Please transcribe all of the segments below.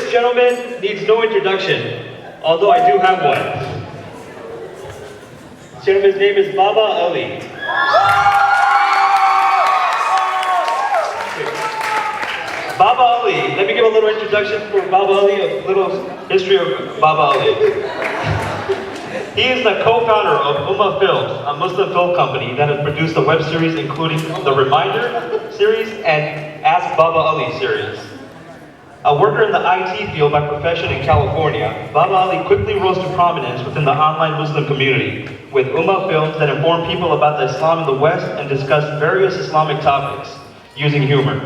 This gentleman needs no introduction, although I do have one. This gentleman's name is Baba Ali. Baba Ali. Let me give a little introduction for Baba Ali, a little history of Baba Ali. He is the co-founder of Ummah Films, a Muslim film company that has produced a web series including the Reminder series and Ask Baba Ali series. A worker in the IT field by profession in California, Baba Ali quickly rose to prominence within the online Muslim community with Ummah Films that inform people about the Islam in the West and discuss various Islamic topics using humor.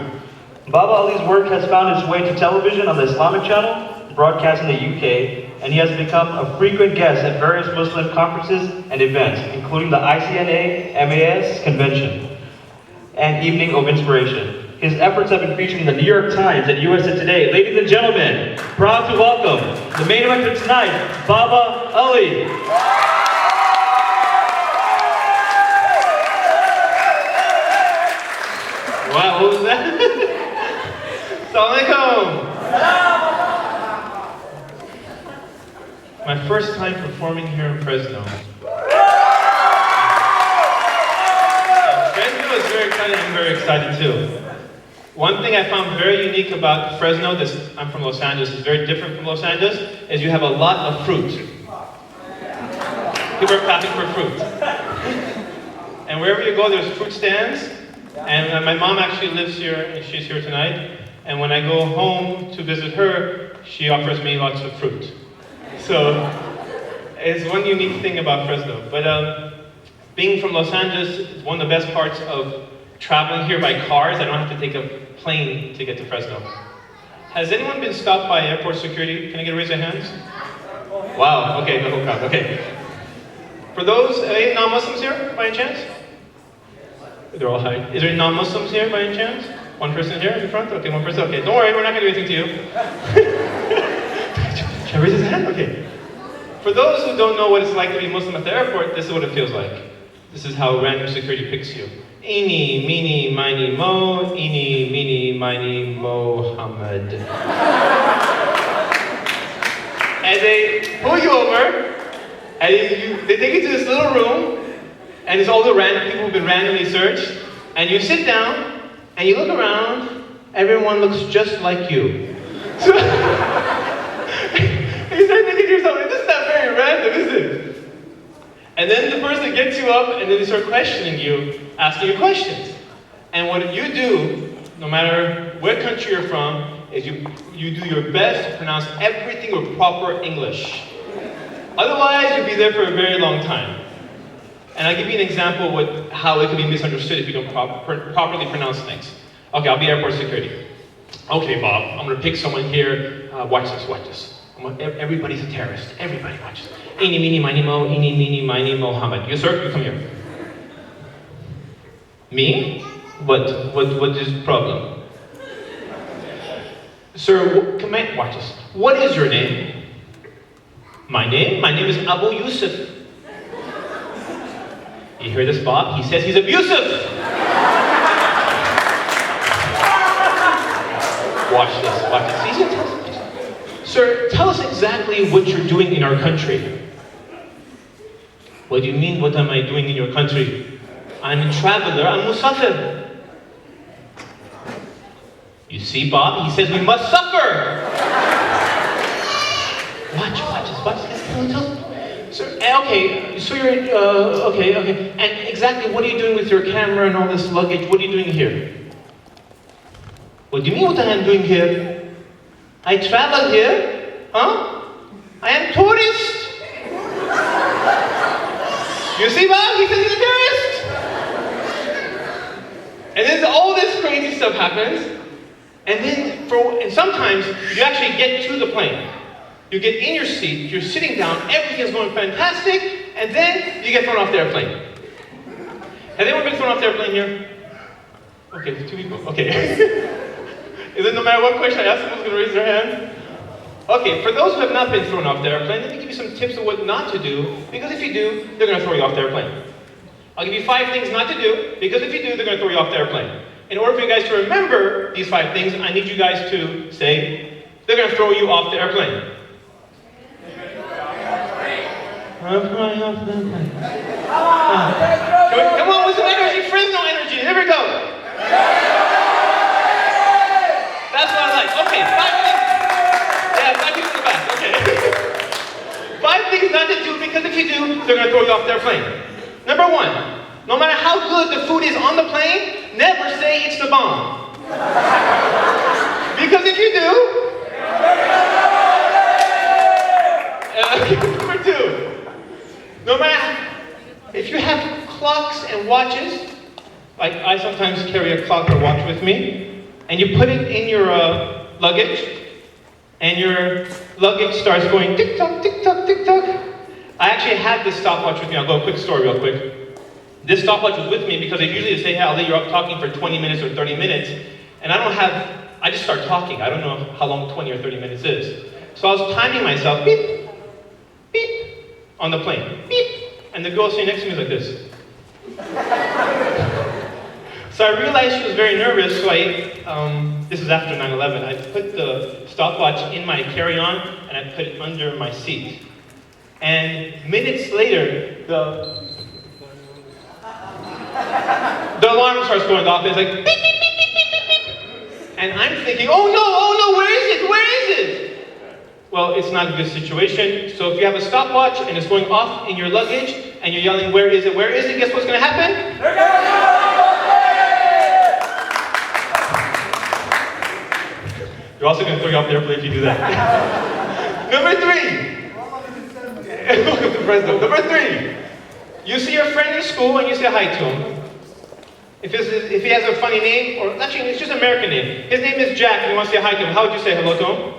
Baba Ali's work has found its way to television on the Islamic Channel, broadcast in the UK, and he has become a frequent guest at various Muslim conferences and events, including the ICNA MAS convention and Evening of Inspiration. His efforts have been featured in the New York Times and USA Today. Ladies and gentlemen, proud to welcome the main event for tonight, Baba Ali. Wow, what was that? Assalamu alaikum. My first time performing here in Fresno. Fresno is very excited, I'm very excited too. One thing I found very unique about Fresno, I'm from Los Angeles, it's very different from Los Angeles, is you have a lot of fruit. People are clapping for fruit. And wherever you go, there's fruit stands. And my mom actually lives here, and she's here tonight. And when I go home to visit her, she offers me lots of fruit. So, it's one unique thing about Fresno. But being from Los Angeles is one of the best parts of traveling here by cars. I don't have to take a plane to get to Fresno. Has anyone been stopped by airport security? Can I get a raise of hands? Wow, okay, the whole crowd, okay. For those, any non-Muslims here, by any chance? They're all high. Is there any non-Muslims here, by any chance? One person here in front? Okay, one person, okay. Don't worry, we're not gonna do anything to you. Should I raise his hand? Okay. For those who don't know what it's like to be Muslim at the airport, this is what it feels like. This is how random security picks you. Eeny, meeny, miny, mo. Eeny, meeny, miny, Mohammed. And they pull you over, and they take you to this little room, and it's all the random people who've been randomly searched, and you sit down, and you look around, everyone looks just like you. So, you start thinking to yourself, this is not very random, is it? And then the person gets you up, and then they start questioning you, asking you questions. And what you do, no matter what country you're from, is you do your best to pronounce everything with proper English. Otherwise, you'll be there for a very long time. And I'll give you an example with how it can be misunderstood if you don't properly pronounce things. Okay, I'll be airport security. Okay, Bob, I'm gonna pick someone here. Watch this, watch this. Everybody's a terrorist. Everybody watches. Eeny, meeny, miny, mo. Eeny, meeny, miny, Mohammed. You, sir, you come here. Me? What is the problem? Sir, come here. Watch this. What is your name? My name? My name is Abu Yusuf. You hear this, Bob? He says he's abusive. Watch this, watch this. Sir, tell us exactly what you're doing in our country. What do you mean, what am I doing in your country? I'm a traveler, I'm musafir. You see, Bob, he says we must suffer. Watch this, watch this. Tell. Sir, okay, so you're, okay. And exactly what are you doing with your camera and all this luggage? What are you doing here? What do you mean what I am doing here? I travel here, huh? I am tourist. You see, Bob? He says he's a tourist. And then all this crazy stuff happens, and then sometimes you actually get to the plane. You get in your seat, you're sitting down, everything's going fantastic, and then you get thrown off the airplane. Has anyone been thrown off the airplane here? Okay, 2 people. Okay. Is it no matter what question I ask, someone's going to raise their hand? Okay, for those who have not been thrown off the airplane, let me give you some tips on what not to do, because if you do, they're going to throw you off the airplane. I'll give you 5 things not to do, because if you do, they're going to throw you off the airplane. In order for you guys to remember these 5 things, I need you guys to say, they're going to throw you off the airplane. Come on with some energy, Fresno energy. Here we go. That's what I like. Okay, 5 things. Yeah, 5 people in the back. Okay. 5 things not to do, because if you do, they're going to throw you off the airplane. Number 1, no matter how good the food is on the plane, never say it's the bomb. Because if you do, number 2, no matter if you have clocks and watches, like I sometimes carry a clock or watch with me, and you put it in your luggage, and your luggage starts going tick tock, tick tock, tick tock. I actually have this stopwatch with me. I'll go a quick story real quick. This stopwatch was with me because I usually say, hey, I'll let you up talking for 20 minutes or 30 minutes, and I just start talking. I don't know how long 20 or 30 minutes is. So I was timing myself, beep, beep, on the plane, beep. And the girl sitting next to me was like this. So I realized she was very nervous, so this is after 9/11, I put the stopwatch in my carry-on and I put it under my seat. And minutes later, the alarm starts going off, and it's like beep, beep, beep, beep, beep, beep, beep. And I'm thinking, oh no, where is it? Well, it's not a good situation. So if you have a stopwatch and it's going off in your luggage and you're yelling, where is it? Guess what's going to happen? You're also going to throw you off the airplane if you do that. Number 3. Welcome to Fresno. Number 3. You see your friend in school and you say hi to him. If he has a funny name, or actually it's just an American name. His name is Jack and you want to say hi to him. How would you say hello to him?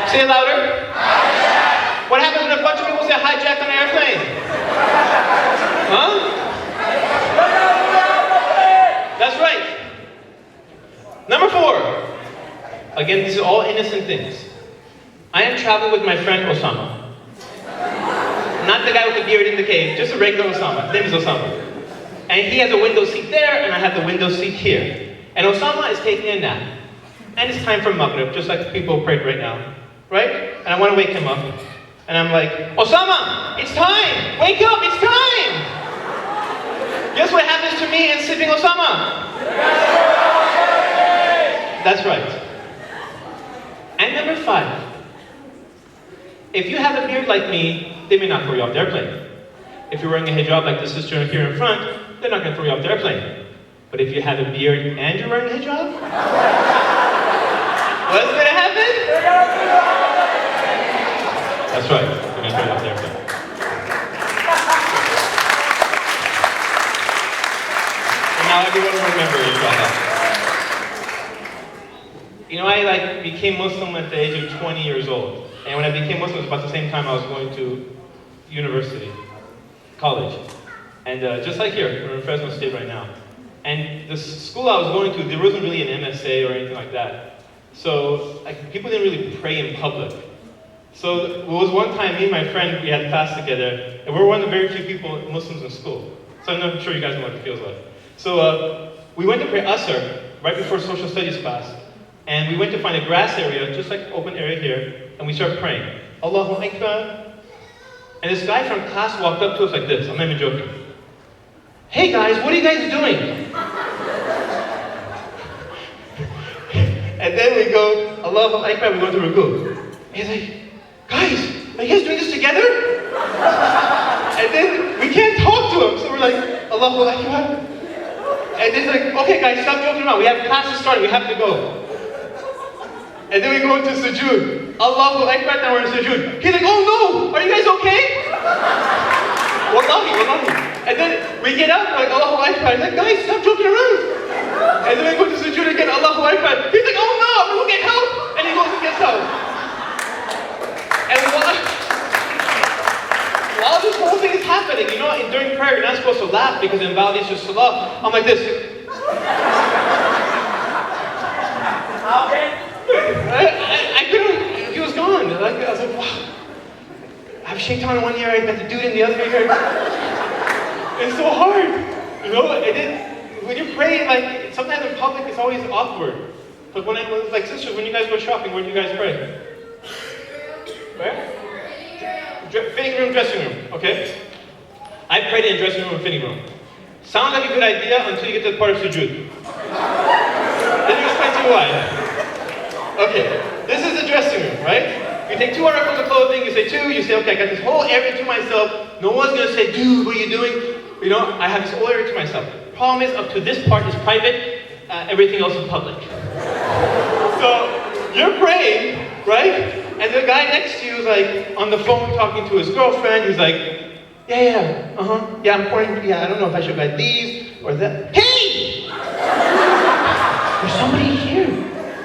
Say it louder. Hi, Jack. What happens when a bunch of people say hi, Jack, on an airplane? Huh? That's right. Number 4. Again, these are all innocent things. I am traveling with my friend Osama. Not the guy with the beard in the cave, just a regular Osama. His name is Osama. And he has a window seat there, and I have the window seat here. And Osama is taking a nap. And it's time for Maghrib, just like people prayed right now. Right? And I want to wake him up. And I'm like, Osama, it's time! Wake up, it's time! Guess what happens to me and sleeping Osama? That's right. And number 5. If you have a beard like me, they may not throw you off the airplane. If you're wearing a hijab like the sister here in front, they're not going to throw you off the airplane. But if you have a beard and you're wearing a hijab, what's going to happen? That's right. We're going to throw you off the airplane. And now everyone will remember inshallah. You know, I became Muslim at the age of 20 years old. And when I became Muslim, it was about the same time I was going to university, college. And just like here, we're in Fresno State right now. And the school I was going to, there wasn't really an MSA or anything like that. So people didn't really pray in public. So it was one time, me and my friend, we had class together, and we were one of the very few people, Muslims in school. So I'm not sure you guys know what it feels like. So we went to pray Asr right before social studies class. And we went to find a grass area, just like open area here, and we started praying. Allahu Akbar. And this guy from class walked up to us like this. I'm not even joking. Hey guys, what are you guys doing? And then we go, Allahu Akbar, we go to Ruku. He's like, guys, are you guys doing this together? And then we can't talk to him, so we're like, Allahu Akbar. And then he's like, okay guys, stop joking around. We have classes starting, we have to go. And then we go into sujood. Allahu Akbar, now we're in sujood. He's like, oh no, are you guys okay? Wallahi. And then we get up, like, Allahu Akbar. He's like, guys, stop joking around. And then we go to sujood again, Allahu Akbar. He's like, oh no, we'll get help. And he goes and gets help. And while this whole thing is happening, you know, during prayer, you're not supposed to laugh because it invalidates your salah. I'm like this. I couldn't, he was gone. I was like, wow. I have shaitan in one ear, I got the dude in the other ear. It's so hard. You know, and then when you pray, like, sometimes in public, it's always awkward. But like sisters, when you guys go shopping, where do you guys pray? Where? Fitting room, dressing room, okay? I prayed in dressing room and fitting room. Sounds like a good idea until you get to the part of sujood. Let me explain to you why. Okay, this is the dressing room, right? You take 2 articles of clothing, you say 2, you say, okay, I got this whole area to myself. No one's gonna say, dude, what are you doing? You know, I have this whole area to myself. Problem is, up to this part is private, everything else is public. So, you're praying, right? And the guy next to you is like, on the phone talking to his girlfriend, he's like, yeah, I'm pouring, I don't know if I should buy these or that. Hey! There's somebody here.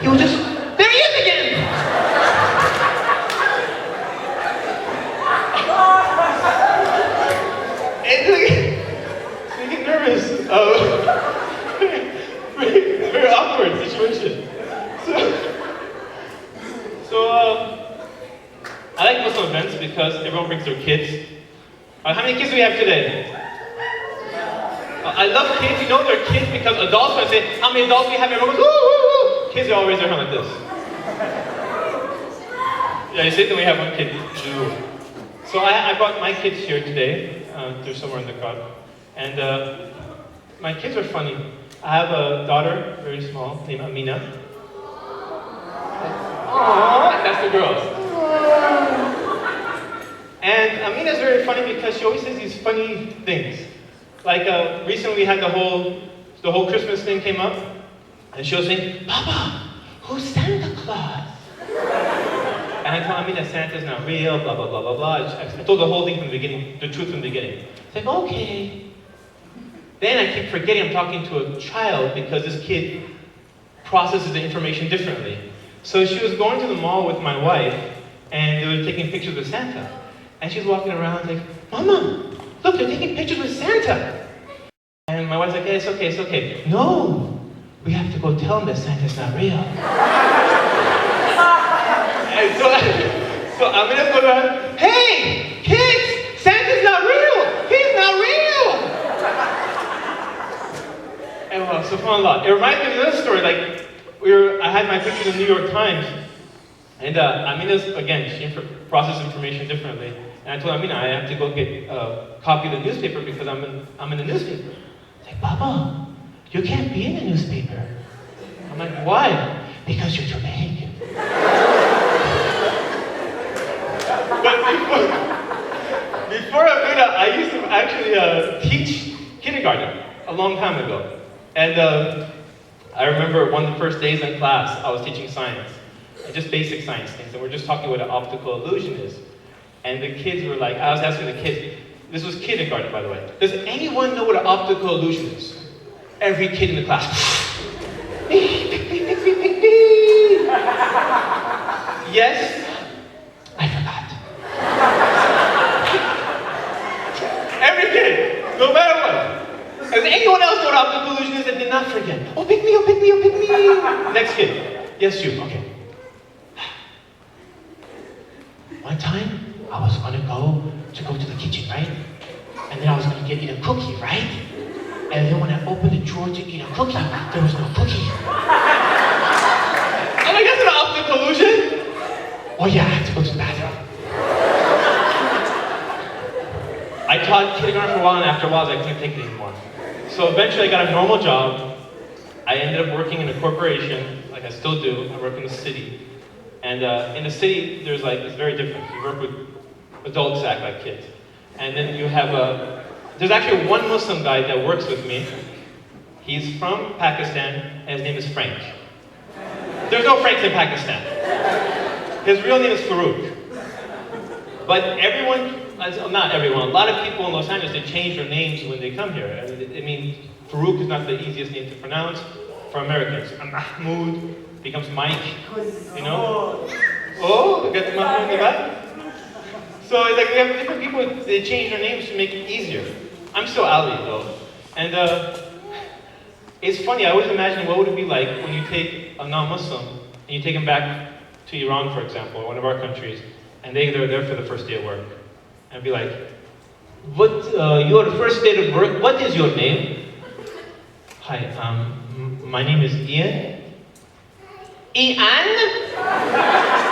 He was just, there he is again! And so you get nervous. Very awkward situation. So I like Muslim events because everyone brings their kids. How many kids do we have today? I love kids, you know they're kids because adults, when I say, how many adults do we have? Everyone goes, woo, woo, woo. Kids, they all raise their hand like this. Yeah, you see, then we have one kid. So I brought my kids here today. They're somewhere in the crowd. And my kids are funny. I have a daughter, very small, named Amina. Aww, that's the girls. And Amina's very funny because she always says these funny things. Like recently we had the whole Christmas thing came up, and she was saying, Papa, who's Santa Claus? And I told Amina Santa's not real, blah, blah, blah, blah, blah. I told the whole thing from the beginning, the truth from the beginning. It's like, okay. Then I keep forgetting I'm talking to a child because this kid processes the information differently. So she was going to the mall with my wife, and they were taking pictures with Santa. And she's walking around like, Mama, look, they're taking pictures with Santa. And my wife's like, yeah, it's okay. No, we have to go tell them that Santa's not real. And so I'm gonna go to her, hey, kids, Santa's not real. He's not real. And well, so fun a lot. It reminds me of another story. Like, I had my pictures in the New York Times, and Amina's, again, she processes information differently. And I told Amina, I have to go get a copy of the newspaper because I'm in the newspaper. She's like, Papa, you can't be in the newspaper. I'm like, why? Because you're too big. But before Amina, I used to actually teach kindergarten a long time ago. And I remember one of the first days in class, I was teaching science, and just basic science things, and we're just talking what an optical illusion is. And the kids were like, I was asking the kids, this was kindergarten, by the way, does anyone know what an optical illusion is? Every kid in the class. Yes, I forgot. Every kid, no matter what. Does anyone else know what optical illusion is that did not forget? Oh, pick me, oh, pick me, oh, pick me. Next kid. Yes, you. Okay. One time, I was going to go to the kitchen, right? And then I was going to eat a cookie, right? And then when I opened the drawer to eat a cookie, there was no cookie. I'm like, that's an optical illusion. Oh yeah, I have to go to the bathroom. I taught kindergarten for a while, and after a while, I couldn't take it anymore. So eventually I got a normal job. I ended up working in a corporation, like I still do. I work in the city. And in the city, it's very different. You work with adults that act like kids. And then you have there's actually one Muslim guy that works with me. He's from Pakistan, and his name is Frank. There's no Franks in Pakistan. His real name is Farouk. But not everyone, a lot of people in Los Angeles, they change their names when they come here. I mean, Farouk is not the easiest name to pronounce for Americans. Mahmoud becomes Mike, you know? Oh, got the Mahmoud in the back? So it's like we have different people, they change their names to make it easier. I'm still Ali though. And it's funny, I always imagine what would it be like when you take a non-Muslim and you take him back to Iran, for example, or one of our countries, and they're there for the first day of work. And be like, your first day of work, what is your name? Hi, my name is DEEN. Ian?